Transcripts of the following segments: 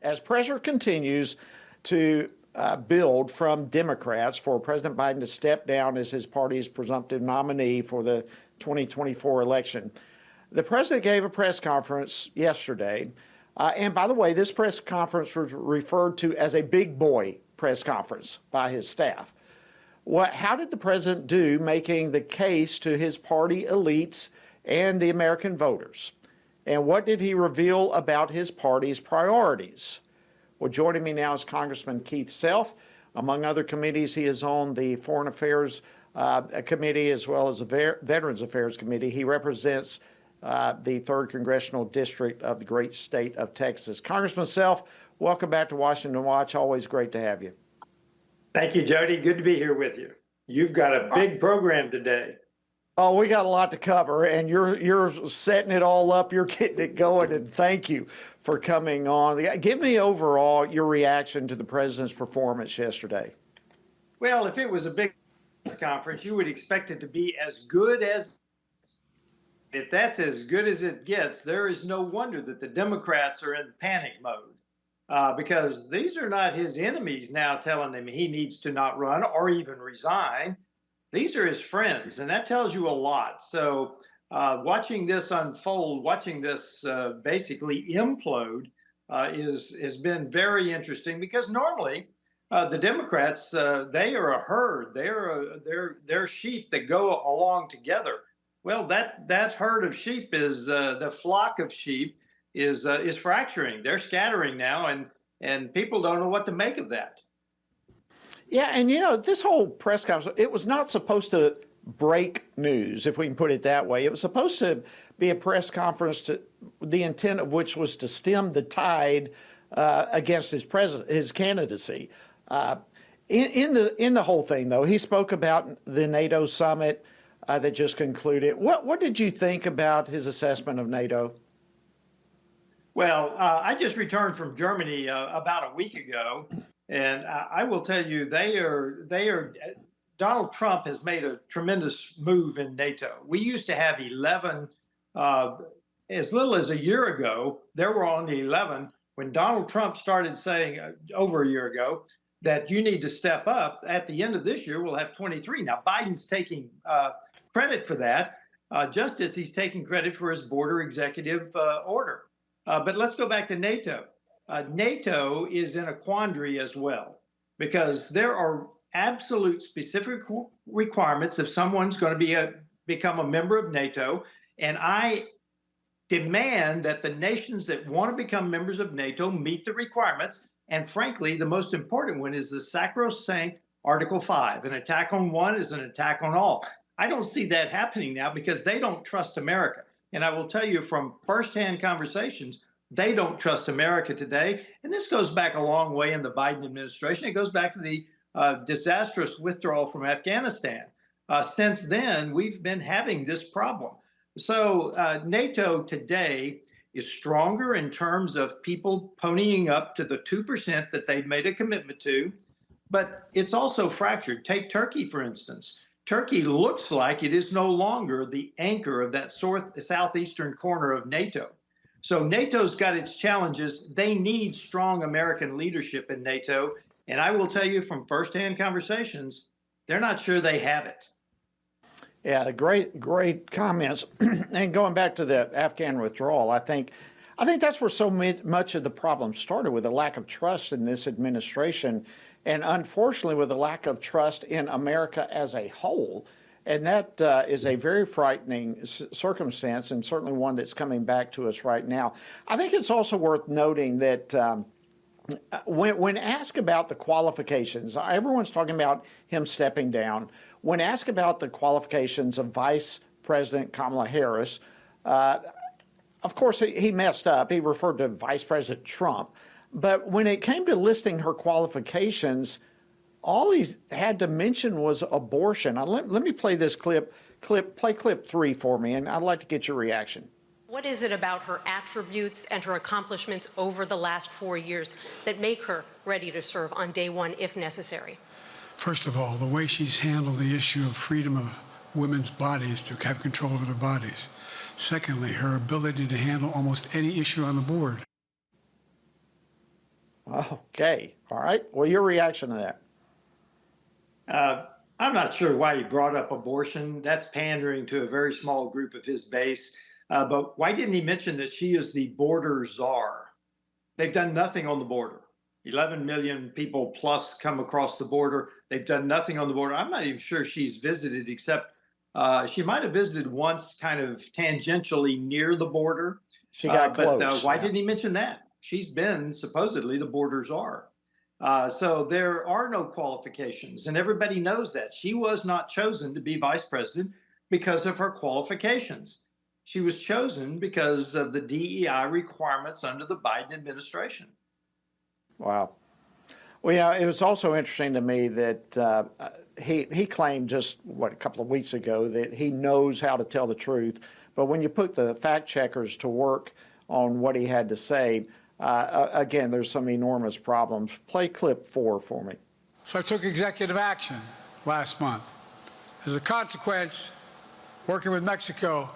as pressure continues to build from Democrats for President Biden to step down as his party's presumptive nominee for the 2024 election. The president gave a press conference yesterday. And by the way, this press conference was referred to as a big boy press conference by his staff. How did the president do making the case to his party elites and the American voters? And what did he reveal about his party's priorities? Well, joining me now is Congressman Keith Self. Among other committees, he is on the Foreign Affairs Committee as well as the Veterans Affairs Committee. He represents the 3rd Congressional District of the great state of Texas. Congressman Self, welcome back to Washington Watch. Always great to have you. Thank you, Jody. Good to be here with you. You've got a big program today. Oh, we got a lot to cover, and you're setting it all up. You're getting it going, and thank you for coming on. Give me overall your reaction to the president's performance yesterday. Well, if it was a big conference, you would expect it to be as good as. If that's as good as it gets, there is no wonder that the Democrats are in panic mode because these are not his enemies now telling him he needs to not run or even resign. These are his friends, and that tells you a lot. So watching this unfold, watching this basically implode has been very interesting because normally the Democrats, they are a herd. They're sheep that go along together. Well, that herd of sheep is the flock of sheep is fracturing. They're scattering now, and people don't know what to make of that. Yeah, and this whole press conference, it was not supposed to break news, if we can put it that way. It was supposed to be a press conference, the intent of which was to stem the tide against his candidacy. In the whole thing, though, he spoke about the NATO summit that just concluded. What did you think about his assessment of NATO? Well, I just returned from Germany about a week ago, and I will tell you, Donald Trump has made a tremendous move in NATO. We used to have 11, as little as a year ago, there were only 11. When Donald Trump started saying over a year ago that you need to step up, at the end of this year, we'll have 23. Now, Biden's taking credit for that, just as he's taking credit for his border executive order. But let's go back to NATO. NATO is in a quandary as well, because there are absolute specific requirements if someone's going to become a member of NATO. And I demand that the nations that want to become members of NATO meet the requirements. And frankly, the most important one is the sacrosanct Article 5. An attack on one is an attack on all. I don't see that happening now because they don't trust America. And I will tell you from firsthand conversations, they don't trust America today. And this goes back a long way in the Biden administration. It goes back to the disastrous withdrawal from Afghanistan. Since then, we've been having this problem. So NATO today is stronger in terms of people ponying up to the 2% that they've made a commitment to, but it's also fractured. Take Turkey, for instance. Turkey looks like it is no longer the anchor of that southeastern corner of NATO. So NATO's got its challenges. They need strong American leadership in NATO. And I will tell you from firsthand conversations, they're not sure they have it. Yeah, great comments. And going back to the Afghan withdrawal, I think that's where so much of the problem started, with a lack of trust in this administration, and unfortunately with a lack of trust in America as a whole. And that is a very frightening circumstance, and certainly one that's coming back to us right now. I think it's also worth noting that when asked about the qualifications, everyone's talking about him stepping down. When asked about the qualifications of Vice President Kamala Harris, of course, he messed up. He referred to Vice President Trump. But when it came to listing her qualifications, all he had to mention was abortion. Let me play this clip. Play clip 3 for me, and I'd like to get your reaction. What is it about her attributes and her accomplishments over the last 4 years that make her ready to serve on day one if necessary? First of all, the way she's handled the issue of freedom of women's bodies to have control over their bodies. Secondly, her ability to handle almost any issue on the board. Okay. All right. Well, your reaction to that? I'm not sure why he brought up abortion. That's pandering to a very small group of his base. But why didn't he mention that she is the border czar? They've done nothing on the border. 11 million people plus come across the border. They've done nothing on the border. I'm not even sure she's visited, except she might have visited once, kind of tangentially near the border. She got But close. why Yeah. didn't he mention that? She's been supposedly the border czar. So there are no qualifications, and everybody knows that. She was not chosen to be vice president because of her qualifications. She was chosen because of the DEI requirements under the Biden administration. Wow. Well, yeah, it was also interesting to me that he claimed just, a couple of weeks ago that he knows how to tell the truth. But when you put the fact checkers to work on what he had to say, again, there's some enormous problems. Play clip 4 for me. So I took executive action last month. As a consequence, working with Mexico,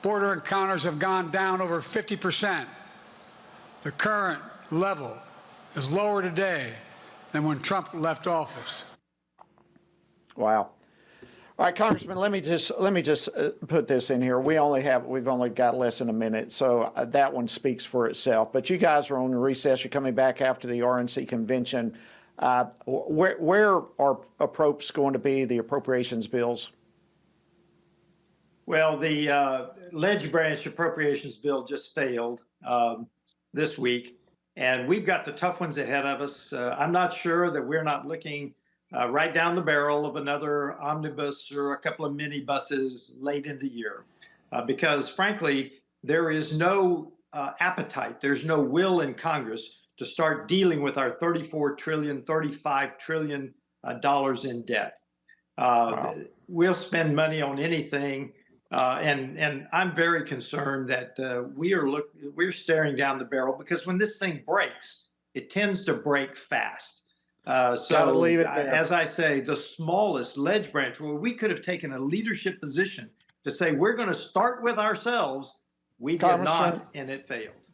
border encounters have gone down over 50%. The current level is lower today than when Trump left office. Wow. All right, Congressman, let me just put this in here. We've only got less than a minute, so that one speaks for itself. But you guys are on recess. You're coming back after the RNC convention. Where are approps going to be, the appropriations bills? Well, the ledge branch appropriations bill just failed this week, and we've got the tough ones ahead of us. I'm not sure that we're not looking right down the barrel of another omnibus or a couple of minibuses late in the year, because frankly, there is no appetite, there's no will in Congress to start dealing with our $34 trillion, $35 trillion in debt. Wow. We'll spend money on anything. And I'm very concerned that we're staring down the barrel, because when this thing breaks, it tends to break fast. Gotta leave it there. As I say, the smallest ledge branch where we could have taken a leadership position to say we're going to start with ourselves, we did not, and it failed.